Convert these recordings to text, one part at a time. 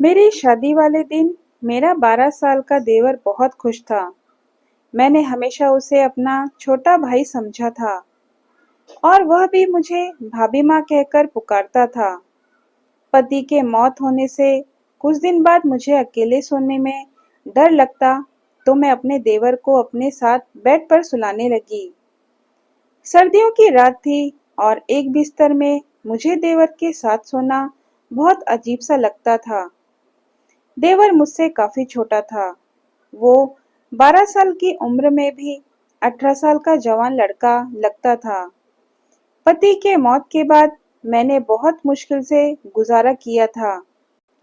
मेरी शादी वाले दिन मेरा 12 साल का देवर बहुत खुश था। मैंने हमेशा उसे अपना छोटा भाई समझा था और वह भी मुझे भाभी माँ कहकर पुकारता था। पति के मौत होने से कुछ दिन बाद मुझे अकेले सोने में डर लगता, तो मैं अपने देवर को अपने साथ बेड पर सुलाने लगी। सर्दियों की रात थी और एक बिस्तर में मुझे देवर के साथ सोना बहुत अजीब सा लगता था। देवर मुझसे काफी छोटा था। वो 12 साल की उम्र में भी 18 साल का जवान लड़का लगता था। पति के मौत के बाद मैंने बहुत मुश्किल से गुजारा किया था,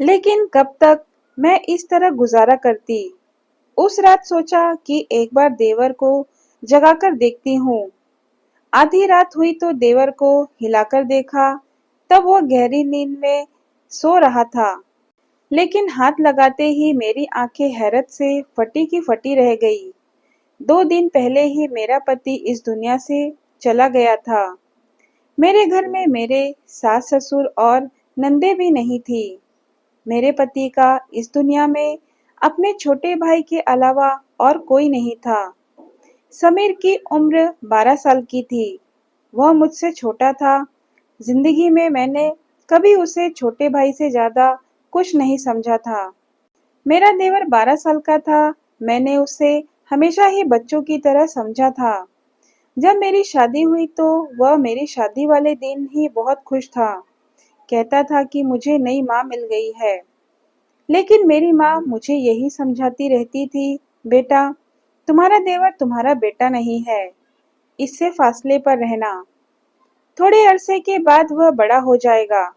लेकिन कब तक मैं इस तरह गुजारा करती। उस रात सोचा कि एक बार देवर को जगाकर देखती हूँ। आधी रात हुई तो देवर को हिलाकर देखा, तब वो गहरी नींद में सो रहा था। लेकिन हाथ लगाते ही मेरी आंखें हैरत से फटी की फटी रह गई। 2 दिन पहले ही मेरा पति इस दुनिया से चला गया था। मेरे घर में मेरे सास ससुर और नंदे भी नहीं थी। मेरे पति का इस दुनिया में अपने छोटे भाई के अलावा और कोई नहीं था। समीर की उम्र 12 साल की थी। वह मुझसे छोटा था। जिंदगी में मैंने कभी उसे छोटे भाई से ज्यादा कुछ नहीं समझा था। मेरा देवर 12 साल का था। मैंने उसे हमेशा ही बच्चों की तरह समझा था। जब मेरी शादी हुई तो वह मेरी शादी वाले दिन ही बहुत खुश था। कहता था कि मुझे नई माँ मिल गई है। लेकिन मेरी माँ मुझे यही समझाती रहती थी, बेटा, तुम्हारा देवर तुम्हारा बेटा नहीं है, इससे फासले पर रहना। थोड़े अरसे के बाद वह बड़ा हो जाएगा,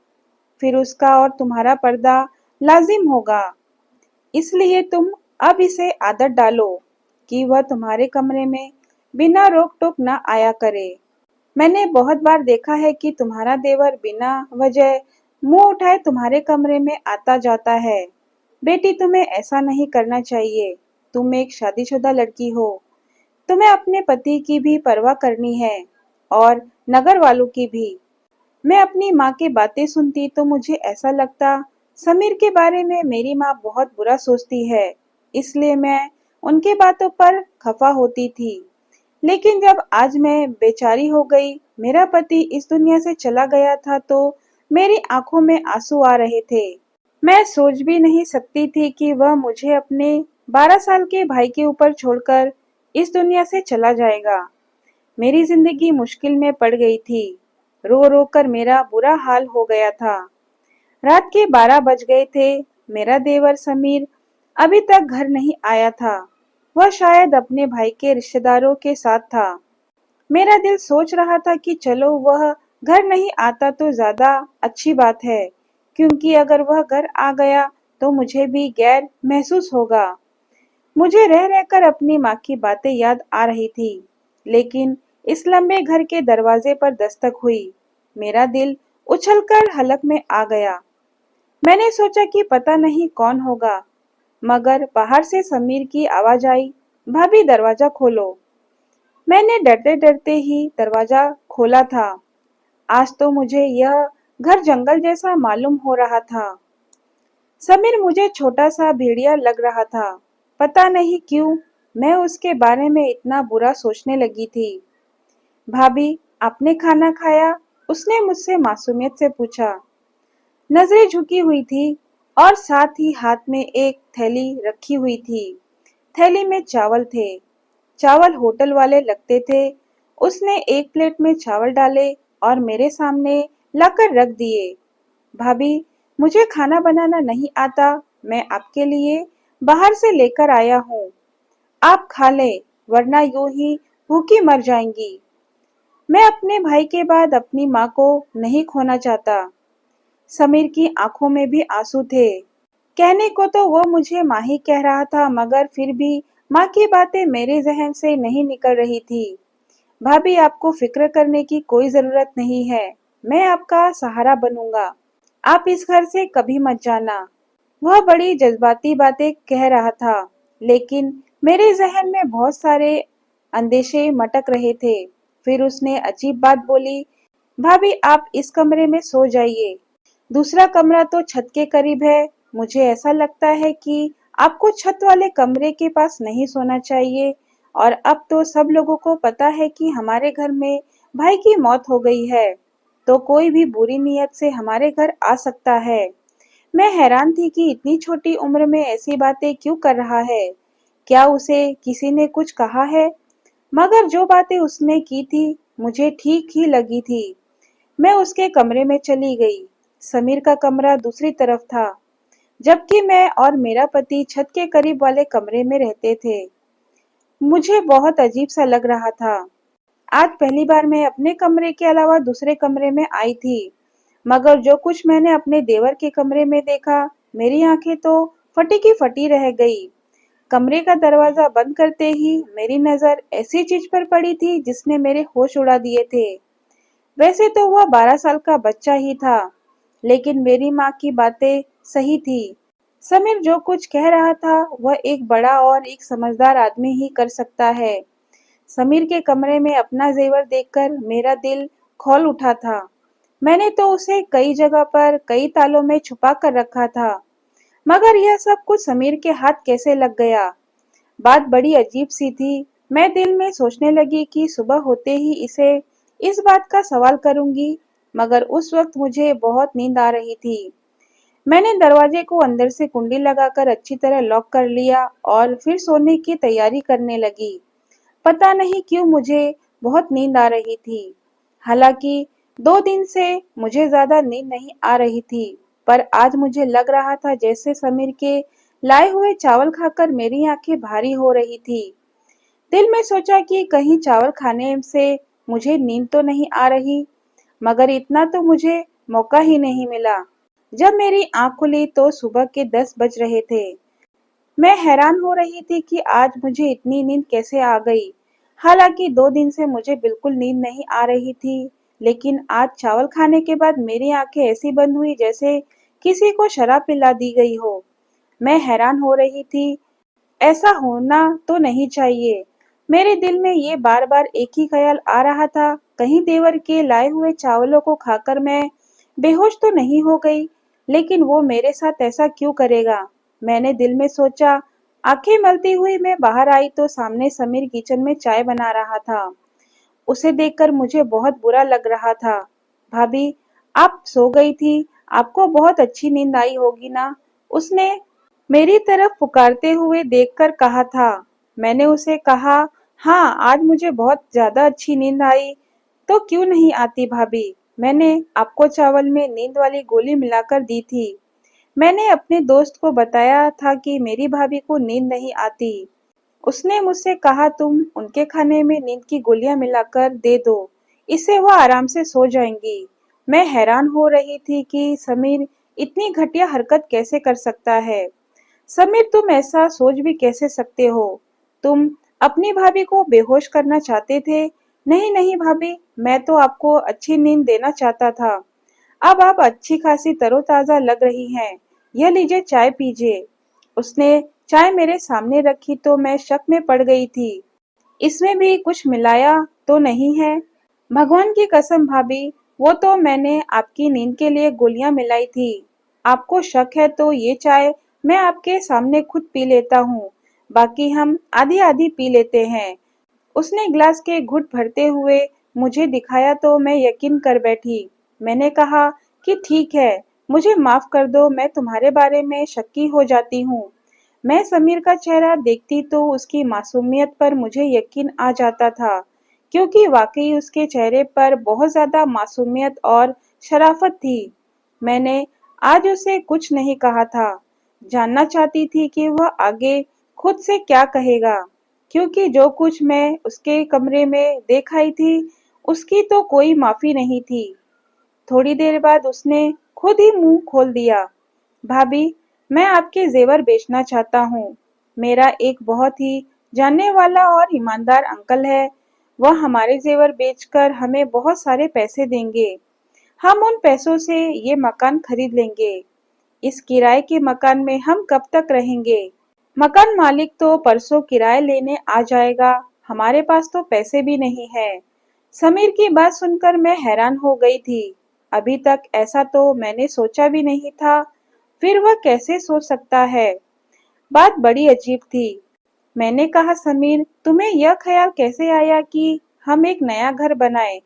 फिर उसका और तुम्हारा पर्दा लाजिम होगा। इसलिए तुम अब इसे आदत डालो कि वह तुम्हारे कमरे में बिना रोक टोक न आया करे। मैंने बहुत बार देखा है कि तुम्हारा देवर बिना वजह मुंह उठाए तुम्हारे कमरे में आता जाता है। बेटी, तुम्हें ऐसा नहीं करना चाहिए। तुम एक शादीशुदा लड़की हो। तुम्हें अपने पति की भी परवाह करनी है और नगर वालों की भी। मैं अपनी माँ की बातें सुनती तो मुझे ऐसा लगता समीर के बारे में मेरी माँ बहुत बुरा सोचती है, इसलिए मैं उनके बातों पर खफा होती थी। लेकिन जब आज मैं बेचारी हो गई, मेरा पति इस दुनिया से चला गया था, तो मेरी आंखों में आंसू आ रहे थे। मैं सोच भी नहीं सकती थी कि वह मुझे अपने 12 साल के भाई के ऊपर छोड़कर इस दुनिया से चला जाएगा। मेरी जिंदगी मुश्किल में पड़ गई थी। रो रो कर मेरा बुरा हाल हो गया था। रात के 12 बज गए थे। मेरा देवर समीर अभी तक घर नहीं आया था। वह शायद अपने भाई के रिश्तेदारों के साथ था। मेरा दिल सोच रहा था कि चलो वह घर नहीं आता तो ज्यादा अच्छी बात है, क्योंकि अगर वह घर आ गया तो मुझे भी गैर महसूस होगा। मुझे रह रहकर अपनी माँ की बातें याद आ रही थी। लेकिन इस लंबे घर के दरवाजे पर दस्तक हुई। मेरा दिल उछलकर हलक में आ गया। मैंने सोचा कि पता नहीं कौन होगा, मगर बाहर से समीर की आवाज आई, भाभी दरवाजा खोलो। मैंने डरते डरते ही दरवाजा खोला था। आज तो मुझे यह घर जंगल जैसा मालूम हो रहा था। समीर मुझे छोटा सा भेड़िया लग रहा था। पता नहीं क्यों मैं उसके बारे में इतना बुरा सोचने लगी थी। भाभी, आपने खाना खाया? उसने मुझसे मासूमियत से पूछा। नजरें झुकी हुई थी और साथ ही हाथ में एक थैली रखी हुई थी। थैली में चावल थे। चावल होटल वाले लगते थे। उसने एक प्लेट में चावल डाले और मेरे सामने लाकर रख दिए। भाभी, मुझे खाना बनाना नहीं आता। मैं आपके लिए बाहर से लेकर आया हूँ। आप खा लें, वरना यूं ही भूखी मर जाएंगी। मैं अपने भाई के बाद अपनी माँ को नहीं खोना चाहता। समीर की आंखों में भी आंसू थे। कहने को तो वो मुझे माँ ही कह रहा था, मगर फिर भी माँ की बातें मेरे जहन से नहीं निकल रही थी। भाभी, आपको फिक्र करने की कोई जरूरत नहीं है। मैं आपका सहारा बनूंगा। आप इस घर से कभी मत जाना। वह बड़ी जज्बाती बातें कह रहा था, लेकिन मेरे जहन में बहुत सारे अंदेशे मटक रहे थे। फिर उसने अजीब बात बोली, भाभी, आप इस कमरे में सो जाइए। दूसरा कमरा तो छत के करीब है, मुझे ऐसा लगता है कि आपको छत वाले कमरे के पास नहीं सोना चाहिए और अब तो सब लोगों को पता है कि हमारे घर में भाई की मौत हो गई है, तो कोई भी बुरी नीयत से हमारे घर आ सकता है। मैं हैरान थी कि इतनी छोटी उम्र में ऐसी बातें क्यों कर रहा है। क्या उसे किसी ने कुछ कहा है? मगर जो बातें उसने की थी, मुझे ठीक ही लगी थी। मैं उसके कमरे में चली गई। समीर का कमरा दूसरी तरफ था, जबकि मैं और मेरा पति छत के करीब वाले कमरे में रहते थे। मुझे बहुत अजीब सा लग रहा था। आज पहली बार मैं अपने कमरे के अलावा दूसरे कमरे में आई थी, मगर जो कुछ मैंने अपने देवर के कमरे में देखा, मेरी आंखें तो फटी की फटी रह गई। कमरे का दरवाजा बंद करते ही मेरी नजर ऐसी चीज पर पड़ी थी जिसने मेरे होश उड़ा दिए थे। वैसे तो वह 12 साल का बच्चा ही था, लेकिन मेरी माँ की बातें सही थी। समीर जो कुछ कह रहा था वह एक बड़ा और एक समझदार आदमी ही कर सकता है। समीर के कमरे में अपना जेवर देखकर मेरा दिल खौल उठा था। मैंने तो उसे कई जगह पर कई तालों में छुपा कर रखा था, मगर यह सब कुछ समीर के हाथ कैसे लग गया? बात बड़ी अजीब सी थी। मैं दिल में सोचने लगी कि सुबह होते ही इसे इस बात का सवाल करूंगी, मगर उस वक्त मुझे बहुत नींद आ रही थी। मैंने दरवाजे को अंदर से कुंडी लगाकर अच्छी तरह लॉक कर लिया और फिर सोने की तैयारी करने लगी। पता नहीं क्यों मुझे बहुत नींद आ रही थी। हालांकि 2 दिन से मुझे ज्यादा नींद नहीं आ रही थी, पर आज मुझे लग रहा था जैसे समीर के लाए हुए चावल खाकर मेरी आंखें भारी हो रही थी। दिल में सोचा कि कहीं चावल खाने से मुझे नींद तो नहीं आ रही, मगर इतना तो मुझे मौका ही नहीं मिला। जब मेरी आंख खुली तो सुबह के 10 बज रहे थे। मैं हैरान हो रही थी कि आज मुझे इतनी नींद कैसे आ गई। हालांकि 2 दिन से मुझे बिल्कुल नींद नहीं आ रही थी, लेकिन आज चावल खाने के बाद मेरी आंखें ऐसी बंद हुई जैसे किसी को शराब पिला दी गई हो। मैं हैरान हो रही थी, ऐसा होना तो नहीं चाहिए। मेरे दिल में ये बार बार एक ही ख्याल आ रहा था, कहीं देवर के लाए हुए चावलों को खाकर मैं बेहोश तो नहीं हो गई। लेकिन वो मेरे साथ ऐसा क्यों करेगा? मैंने दिल में सोचा। आंखें मलती हुई मैं बाहर आई तो सामने समीर किचन में चाय बना रहा था। उसे देखकर मुझे बहुत बुरा लग रहा था। भाभी, आप सो गई थी, आपको बहुत अच्छी नींद आई होगी ना? उसने मेरी तरफ पुकारते हुए देखकर कहा था। मैंने उसे कहा, हाँ, आज मुझे बहुत ज्यादा अच्छी नींद आई। तो क्यों नहीं आती भाभी? मैंने आपको चावल में नींद वाली गोली मिलाकर दी थी। मैंने अपने दोस्त को बताया था कि मेरी भाभी को नींद नहीं आती। उसने मुझसे कहा तुम उनके खाने में नींद की गोलियां मिलाकर दे दो, इससे वह आराम से सो जाएंगी। मैं हैरान हो रही थी कि समीर इतनी घटिया हरकत कैसे कर सकता है। समीर, तुम ऐसा सोच भी कैसे सकते हो? तुम अपनी भाभी को बेहोश करना चाहते थे। नहीं नहीं भाभी, मैं तो आपको अच्छी नींद देना चाहता था। अब आप अच्छी खासी तरोताजा लग रही हैं। यह लीजिए, चाय पीजिए। उसने चाय मेरे सामने रखी तो मैं शक में पड़ गई थी। इसमें भी कुछ मिलाया तो नहीं है? भगवान की कसम भाभी, वो तो मैंने आपकी नींद के लिए गोलियां मिलाई थी। आपको शक है तो ये चाय मैं आपके सामने खुद पी लेता हूँ, बाकी हम आधी आधी पी लेते हैं। उसने ग्लास के घुट भरते हुए मुझे दिखाया तो मैं यकीन कर बैठी। मैंने कहा कि ठीक है, मुझे माफ कर दो, मैं तुम्हारे बारे में शक्की हो जाती हूँ। मैं समीर का चेहरा देखती तो उसकी मासूमियत पर मुझे यकीन आ जाता था, क्योंकि वाकई उसके चेहरे पर बहुत ज्यादा मासूमियत और शराफत थी। मैंने आज उसे कुछ नहीं कहा था। जानना चाहती थी कि वह आगे खुद से क्या कहेगा, क्योंकि जो कुछ मैं उसके कमरे में देख आई थी, उसकी तो कोई माफी नहीं थी। थोड़ी देर बाद उसने खुद ही मुंह खोल दिया। भाभी, मैं आपके जेवर बेचना चाहता हूँ। मेरा एक बहुत ही जानने वाला और ईमानदार अंकल है। वह हमारे जेवर बेचकर हमें बहुत सारे पैसे देंगे। हम उन पैसों से ये मकान खरीद लेंगे। इस किराए के मकान में हम कब तक रहेंगे? मकान मालिक तो परसों किराया लेने आ जाएगा। हमारे पास तो पैसे भी नहीं है। समीर की बात सुनकर मैं हैरान हो गई थी। अभी तक ऐसा तो मैंने सोचा भी नहीं था। फिर वह कैसे सोच सकता है? बात बड़ी अजीब थी। मैंने कहा, समीर, तुम्हें यह ख्याल कैसे आया कि हम एक नया घर बनाएं?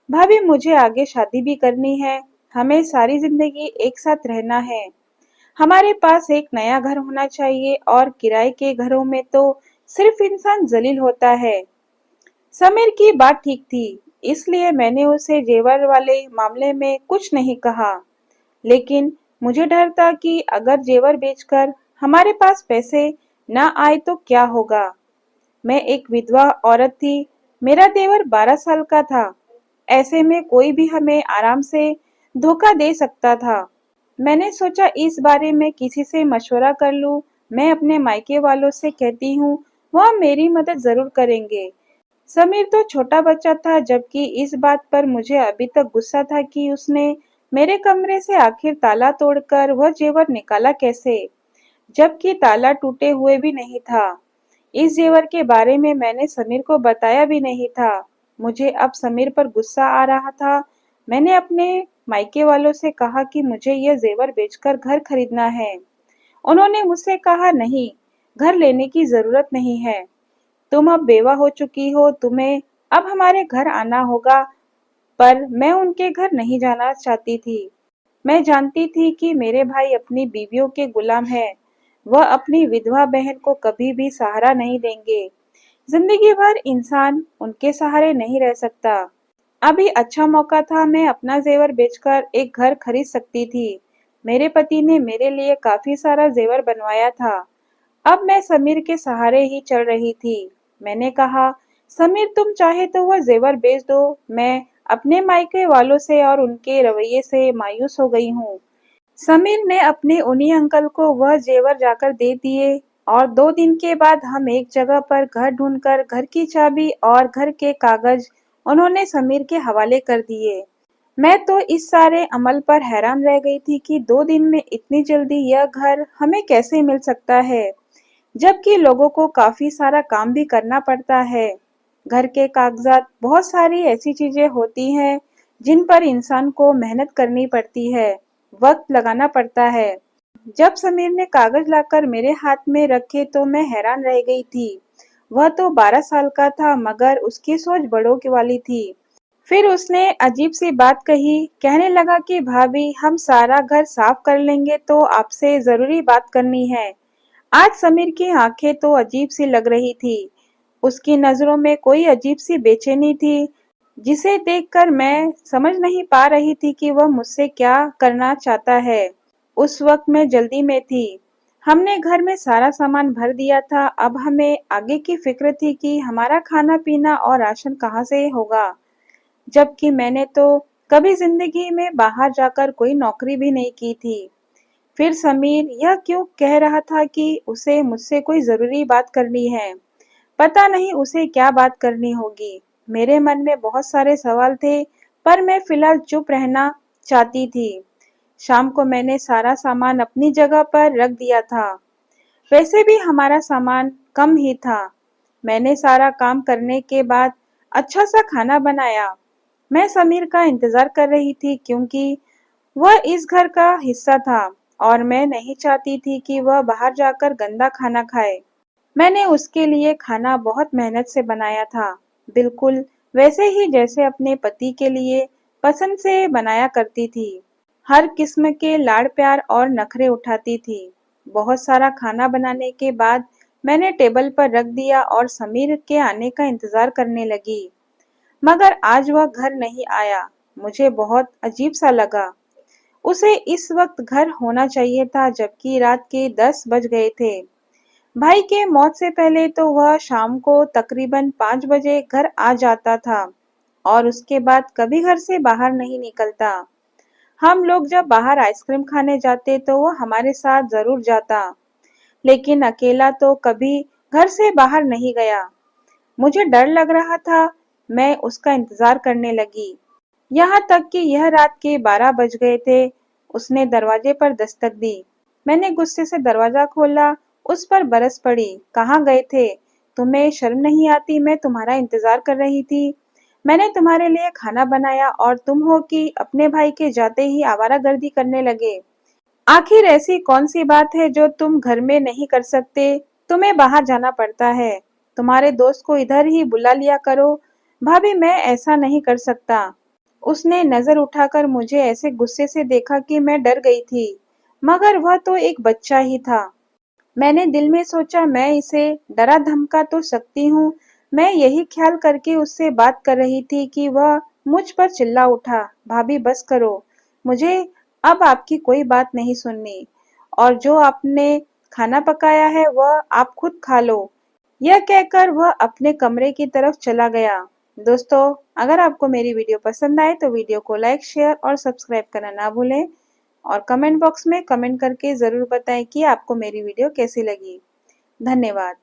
भाभी, मुझे आगे शादी भी करनी है। हमें सारी जिंदगी एक साथ रहना है। हमारे पास एक नया घर होना चाहिए और किराए के घरों में तो सिर्फ इंसान जलील होता है। समीर की बात ठीक थी, इसलिए मैंने उसे जेवर वाले मामले में कुछ नहीं कहा। लेकिन मुझे डर था कि अगर जेवर बेचकर हमारे पास पैसे न आए तो क्या होगा। मैं एक विधवा औरत थी, मेरा देवर 12 साल का था। ऐसे में कोई भी हमें आराम से धोखा दे सकता था। मैंने सोचा इस बारे में किसी से मशवरा कर लूं। मैं अपने मायके वालों से कहती हूँ, वह मेरी मदद जरूर करेंगे। समीर तो छोटा बच्चा था, जबकि इस बात पर मुझे अभी तक गुस्सा था कि उसने मेरे कमरे से आखिर ताला तोड़कर वह जेवर निकाला कैसे, जबकि ताला टूटे हुए भी नहीं था। इस जेवर के बारे में मैंने समीर को बताया भी नहीं था। मुझे अब समीर पर गुस्सा आ रहा था। मैंने अपने मायके वालों से कहा कि मुझे यह जेवर बेचकर घर खरीदना है। उन्होंने मुझसे कहा, नहीं, घर लेने की जरूरत नहीं है। तुम अब बेवा हो चुकी हो, तुम्हें अब हमारे घर आना होगा। पर मैं उनके घर नहीं जाना चाहती थी। मैं जानती थी कि मेरे भाई अपनी बीवियों के गुलाम हैं। वह अपनी विधवा बहन को कभी भी सहारा नहीं देंगे। जिंदगी भर इंसान उनके सहारे नहीं रह सकता। अभी अच्छा मौका था, मैं अपना जेवर बेचकर एक घर खरीद सकती थी। मेरे पति ने मेरे लिए काफी सारा जेवर बनवाया था। अब मैं समीर के सहारे ही चल रही थी। मैंने कहा, समीर, तुम चाहे तो वह जेवर बेच दो। मैं अपने मायके वालों से और उनके रवैये से मायूस हो गई हूँ। समीर ने अपने उन्हीं अंकल को वह जेवर जाकर दे दिए और 2 दिन के बाद हम एक जगह पर घर ढूंढकर घर की चाबी और घर के कागज उन्होंने समीर के हवाले कर दिए। मैं तो इस सारे अमल पर हैरान रह गई थी कि 2 दिन में इतनी जल्दी यह घर हमें कैसे मिल सकता है, जबकि लोगों को काफी सारा काम भी करना पड़ता है। घर के कागजात बहुत सारी ऐसी चीजें होती हैं जिन पर इंसान को मेहनत करनी पड़ती है, वक्त लगाना पड़ता है। जब समीर ने कागज लाकर मेरे हाथ में रखे तो मैं हैरान रह गई थी। वह तो 12 साल का था, मगर उसकी सोच बड़ों की वाली थी। फिर उसने अजीब सी बात कही, कहने लगा कि भाभी, हम सारा घर साफ कर लेंगे तो आपसे जरूरी बात करनी है। आज समीर की आंखें तो अजीब सी लग रही थी। उसकी नजरों में कोई अजीब सी बेचैनी थी, जिसे देखकर मैं समझ नहीं पा रही थी कि वह मुझसे क्या करना चाहता है। उस वक्त मैं जल्दी में थी। हमने घर में सारा सामान भर दिया था। अब हमें आगे की फिक्र थी कि हमारा खाना पीना और राशन कहाँ से होगा, जबकि मैंने तो कभी जिंदगी में बाहर जाकर कोई नौकरी भी नहीं की थी। फिर समीर यह क्यों कह रहा था कि उसे मुझसे कोई जरूरी बात करनी है। पता नहीं उसे क्या बात करनी होगी। मेरे मन में बहुत सारे सवाल थे, पर मैं फिलहाल चुप रहना चाहती थी। शाम को मैंने सारा सामान अपनी जगह पर रख दिया था। वैसे भी हमारा सामान कम ही था। मैंने सारा काम करने के बाद अच्छा सा खाना बनाया। मैं समीर का इंतजार कर रही थी, क्योंकि वह इस घर का हिस्सा था और मैं नहीं चाहती थी कि वह बाहर जाकर गंदा खाना खाए। मैंने उसके लिए खाना बहुत मेहनत से बनाया था, बिल्कुल वैसे ही जैसे अपने पति के लिए पसंद से बनाया करती थी। हर किस्म के लाड़ प्यार और नखरे उठाती थी। बहुत सारा खाना बनाने के बाद मैंने टेबल पर रख दिया और समीर के आने का इंतजार करने लगी। मगर आज वह घर नहीं आया। मुझे बहुत अजीब सा लगा। उसे इस वक्त घर होना चाहिए था, जबकि रात के 10 बज गए थे। भाई के मौत से पहले तो वह शाम को तकरीबन 5 बजे घर आ जाता था और उसके बाद कभी घर से बाहर नहीं निकलता। हम लोग जब बाहर आइसक्रीम खाने जाते तो वह हमारे साथ जरूर जाता, लेकिन अकेला तो कभी घर से बाहर नहीं गया। मुझे डर लग रहा था। मैं उसका इंतजार करने लगी, यहाँ तक कि यह रात के 12 बज गए थे। उसने दरवाजे पर दस्तक दी। मैंने गुस्से से दरवाजा खोला। उस पर बरस पड़ी। कहाँ गए थे? तुम्हें शर्म नहीं आती? मैं तुम्हारा इंतजार कर रही थी। मैंने तुम्हारे लिए खाना बनाया और तुम हो कि अपने भाई के जाते ही आवारागर्दी करने लगे। आखिर ऐसी कौन सी बात है जो तुम घर में नहीं कर सकते? तुम्हें बाहर जाना पड़ता है। तुम्हारे दोस्त को इधर ही बुला लिया करो। भाभी, मैं ऐसा नहीं कर सकता। उसने नजर उठाकर मुझे ऐसे गुस्से से देखा कि मैं डर गई थी, मगर वह तो एक बच्चा ही था। मैंने दिल में सोचा, मैं इसे डरा धमका तो सकती हूँ। मैं यही ख्याल करके उससे बात कर रही थी कि वह मुझ पर चिल्ला उठा, भाभी बस करो, मुझे अब आपकी कोई बात नहीं सुननी, और जो आपने खाना पकाया है वह आप खुद खा लो। यह कहकर वह अपने कमरे की तरफ चला गया। दोस्तों, अगर आपको मेरी वीडियो पसंद आए तो वीडियो को लाइक, शेयर और सब्सक्राइब करना ना भूलें, और कमेंट बॉक्स में कमेंट करके ज़रूर बताएं कि आपको मेरी वीडियो कैसी लगी। धन्यवाद।